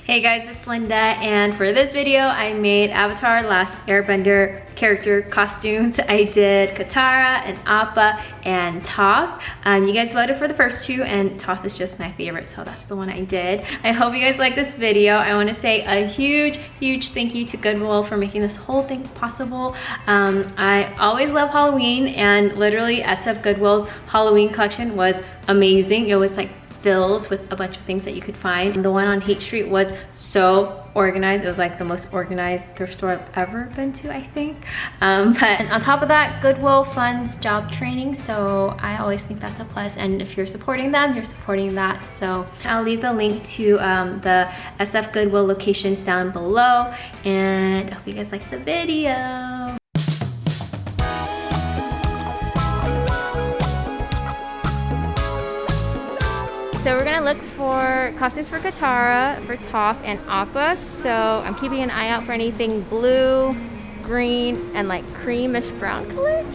Hey guys, it's Linda, and for this video I made Avatar Last Airbender character costumes. I did KATARA and APPA and TOPH. You guys voted for the first two, and TOPH is just my favorite, so that's the one I did. I hope you guys like this video. I want to say a huge thank you to Goodwill for making this whole thing possible. I always love Halloween, and literally SF Goodwill's Halloween collection was amazing. It was like filled with a bunch of things that you could find. The one on Hate Street was so organized. It was like the most organized thrift store I've ever been to, I think. But on top of that, Goodwill funds job training, so I always think that's a plus. And if you're supporting them, you're supporting that. So I'll leave the link to the SF Goodwill locations down below, and I hope you guys like the video. So we're gonna look for costumes for KATARA, for TOPH, and APPA. So I'm keeping an eye out for anything blue, green, and like creamish brown color.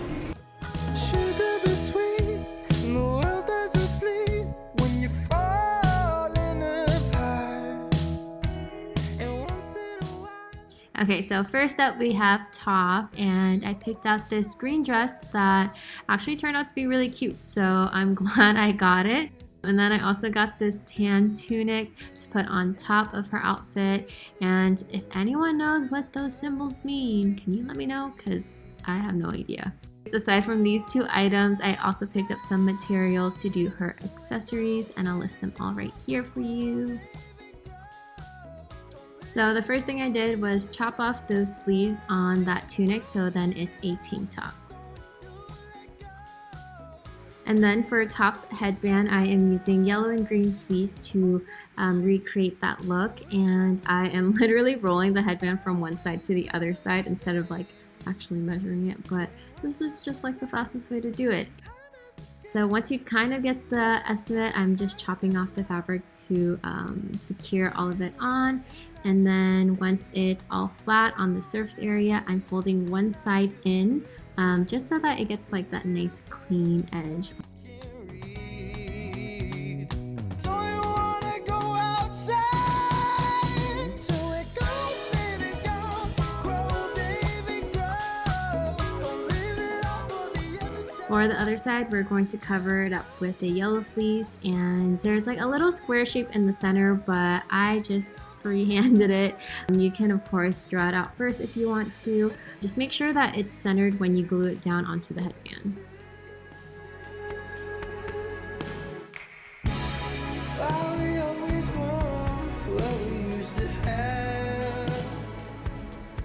Okay, so first up we have TOPH, and I picked out this green dress that actually turned out to be really cute, so I'm glad I got it. And then I also got this tan tunic to put on top of her outfit. And if anyone knows what those symbols mean, can you let me know? Because I have no idea. Aside from these two items, I also picked up some materials to do her accessories, and I'll list them all right here for you. So the first thing I did was chop off those sleeves on that tunic, so then it's a tank top. And then for TOPH's headband, I am using yellow and green fleece to recreate that look. And I am literally rolling the headband from one side to the other side instead of like actually measuring it. But this is just like the fastest way to do it. So once you kind of get the estimate, I'm just chopping off the fabric to secure all of it on. And then once it's all flat on the surface area, I'm folding one side in. Just so that it gets like that nice clean edge. For the other side, we're going to cover it up with a yellow fleece, and there's like a little square shape in the center, but I just freehanded it. You can of course draw it out first if you want to. Just make sure that it's centered when you glue it down onto the headband.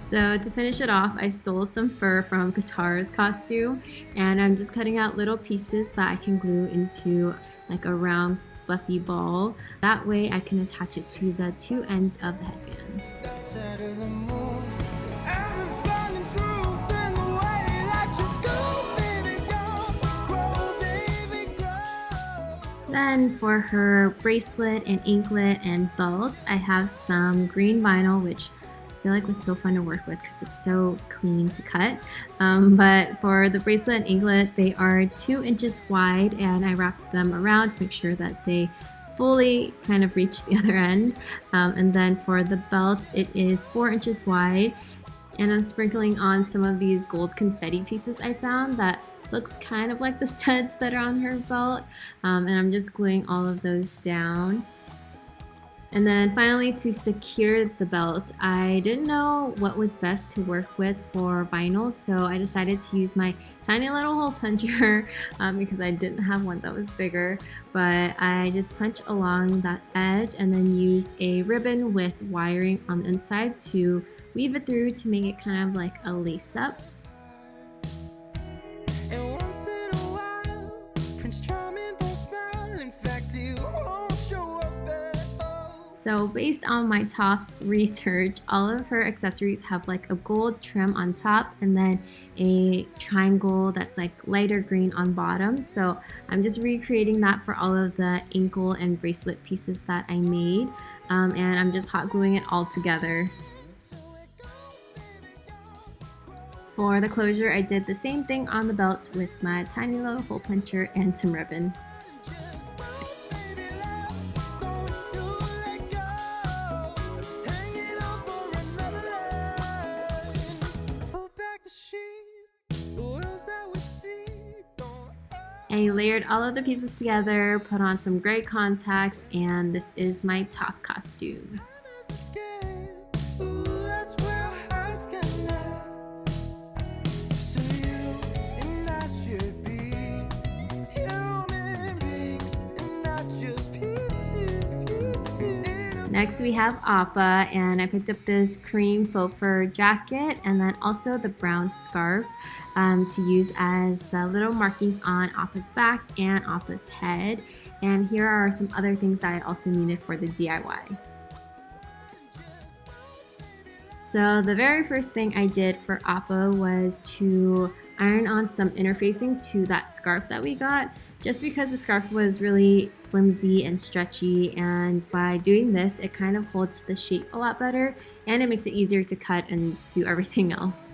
So to finish it off, I stole some fur from KATARA's costume, and I'm just cutting out little pieces that I can glue into like a round fluffy ball. That way I can attach it to the two ends of the headband. Then for her bracelet and anklet and belt, I have some green vinyl, which I feel like was so fun to work with because it's so clean to cut. But for the bracelet and anklet, they are 2 inches wide, and I wrapped them around to make sure that they fully kind of reach the other end. And then for the belt, it is 4 inches wide, and I'm sprinkling on some of these gold confetti pieces I found that looks kind of like the studs that are on her belt. And I'm just gluing all of those down. And then finally, to secure the belt, I didn't know what was best to work with for vinyl, so I decided to use my tiny little hole puncher because I didn't have one that was bigger. But I just punched along that edge and then used a ribbon with wiring on the inside to weave it through to make it kind of like a lace up. So based on my TOPH's research, all of her accessories have like a gold trim on top and then a triangle that's like lighter green on bottom. So I'm just recreating that for all of the ankle and bracelet pieces that I made. And I'm just hot gluing it all together. For the closure, I did the same thing on the belt with my tiny little hole puncher and some ribbon. I layered all of the pieces together, put on some gray contacts, and this is my top costume. Next we have APPA, and I picked up this cream faux fur jacket and then also the brown scarf to use as the little markings on APPA's back and APPA's head. And here are some other things that I also needed for the DIY. So the very first thing I did for APPA was to iron on some interfacing to that scarf that we got, just because the scarf was really flimsy and stretchy, and by doing this it kind of holds the shape a lot better and it makes it easier to cut and do everything else.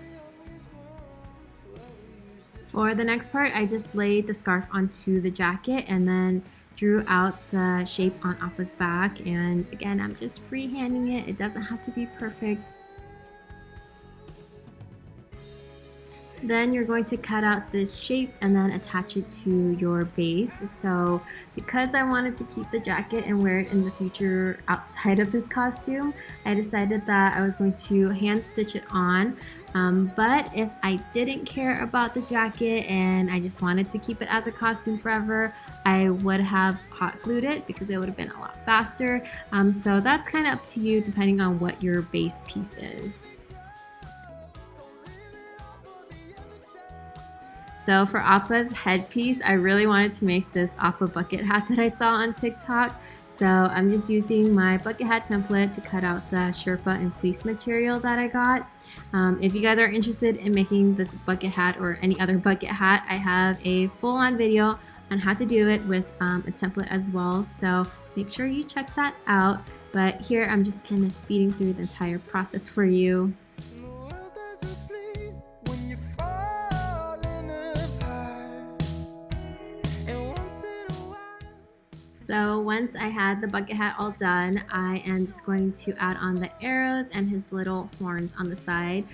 For the next part, I just laid the scarf onto the jacket and then drew out the shape on APPA's back, and again I'm just freehanding it. It doesn't have to be perfect. Then you're going to cut out this shape and then attach it to your base. So because I wanted to keep the jacket and wear it in the future outside of this costume, I decided that I was going to hand stitch it on. But if I didn't care about the jacket and I just wanted to keep it as a costume forever, I would have hot glued it because it would have been a lot faster. So that's kind of up to you depending on what your base piece is. So for APPA's headpiece, I really wanted to make this APPA bucket hat that I saw on TikTok. So I'm just using my bucket hat template to cut out the sherpa and fleece material that I got. If you guys are interested in making this bucket hat or any other bucket hat, I have a full-on video on how to do it with a template as well. So make sure you check that out. But here I'm just kind of speeding through the entire process for you. So once I had the bucket hat all done, I am just going to add on the arrows and his little horns on the side.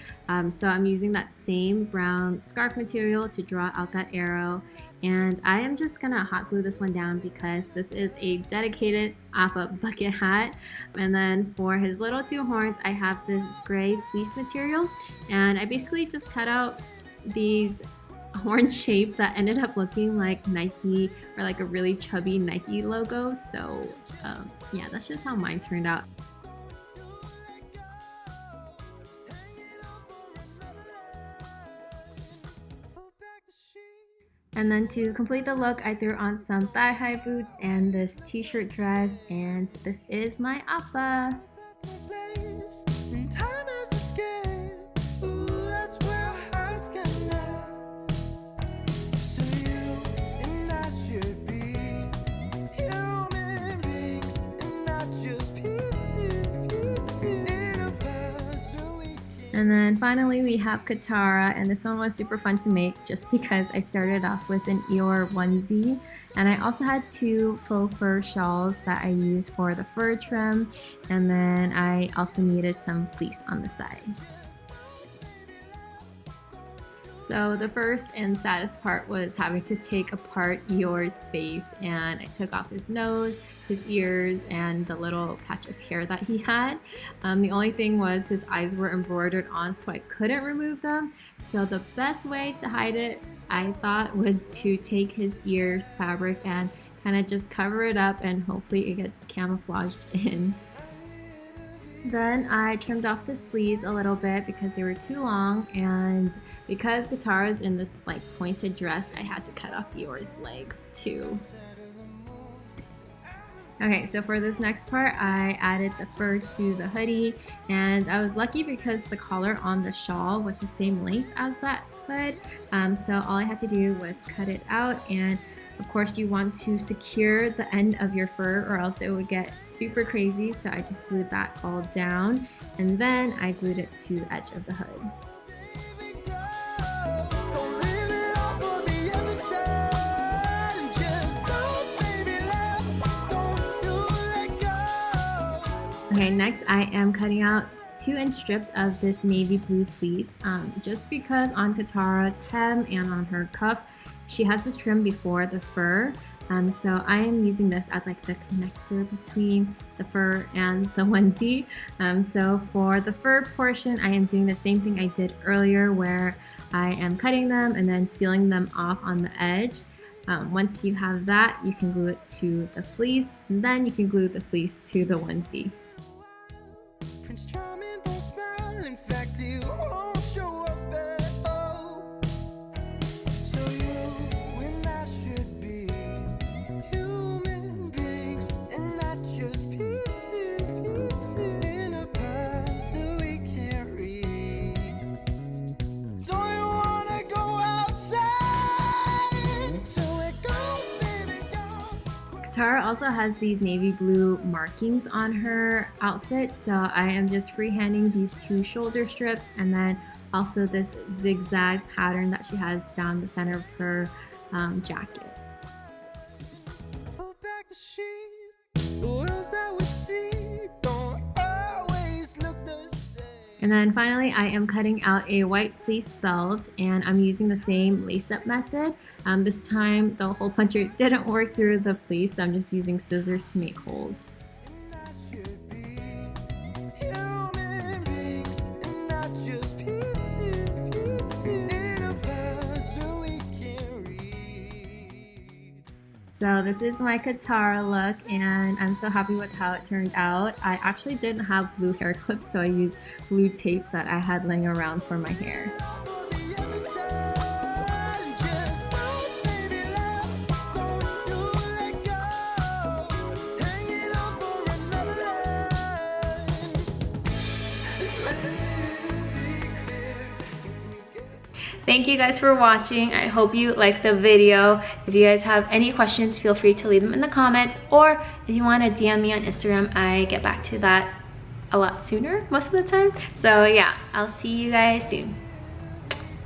So I'm using that same brown scarf material to draw out that arrow. And I am just gonna hot glue this one down because this is a dedicated APPA bucket hat. And then for his little two horns, I have this gray fleece material. And I basically just cut out these horn shape that ended up looking like Nike or like a really chubby Nike logo. So yeah, that's just how mine turned out. And then to complete the look, I threw on some thigh-high boots and this t-shirt dress, and this is my APPA. And then finally we have KATARA, and this one was super fun to make just because I started off with an eeyore onesie, and I also had two faux fur shawls that I used for the fur trim, and then I also needed some fleece on the side. So the first and saddest part was having to take apart Eeyore's face, and I took off his nose, his ears, and the little patch of hair that he had. The only thing was his eyes were embroidered on, so I couldn't remove them. So the best way to hide it, I thought, was to take his ears fabric and kind of just cover it up, and hopefully it gets camouflaged in. Then I trimmed off the sleeves a little bit because they were too long, and because KATARA's in this like pointed dress, I had to cut off Eeyore's legs too. Okay, so for this next part, I added the fur to the hoodie, and I was lucky because the collar on the shawl was the same length as that hood, so all I had to do was cut it out. And of course you want to secure the end of your fur or else it would get super crazy, so I just glued that all down, and then I glued it to the edge of the hood. Okay, next I am cutting out 2-inch strips of this navy blue fleece, just because on KATARA's hem and on her cuff, she has this trim before the fur. So I am using this as like the connector between the fur and the onesie. So for the fur portion, I am doing the same thing I did earlier where I am cutting them and then sealing them off on the edge. Once you have that, you can glue it to the fleece, and then you can glue the fleece to the onesie. KATARA also has these navy blue markings on her outfit, so I am just freehanding these 2 shoulder strips and then also this zigzag pattern that she has down the center of her jacket. And then finally, I am cutting out a white fleece belt, and I'm using the same lace-up method. This time, the hole puncher didn't work through the fleece, so I'm just using scissors to make holes. So this is my KATARA look, and I'm so happy with how it turned out. I actually didn't have blue hair clips, so I used blue tape that I had laying around for my hair. Thank you guys for watching. I hope you liked the video. If you guys have any questions, feel free to leave them in the comments, or if you want to DM me on Instagram, I get back to that a lot sooner most of the time. So yeah, I'll see you guys soon.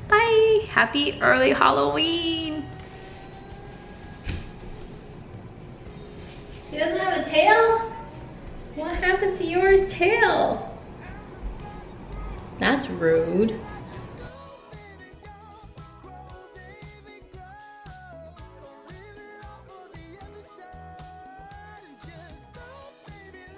Bye. Happy early Halloween. He doesn't have a tail? What happened to yours tail? That's rude.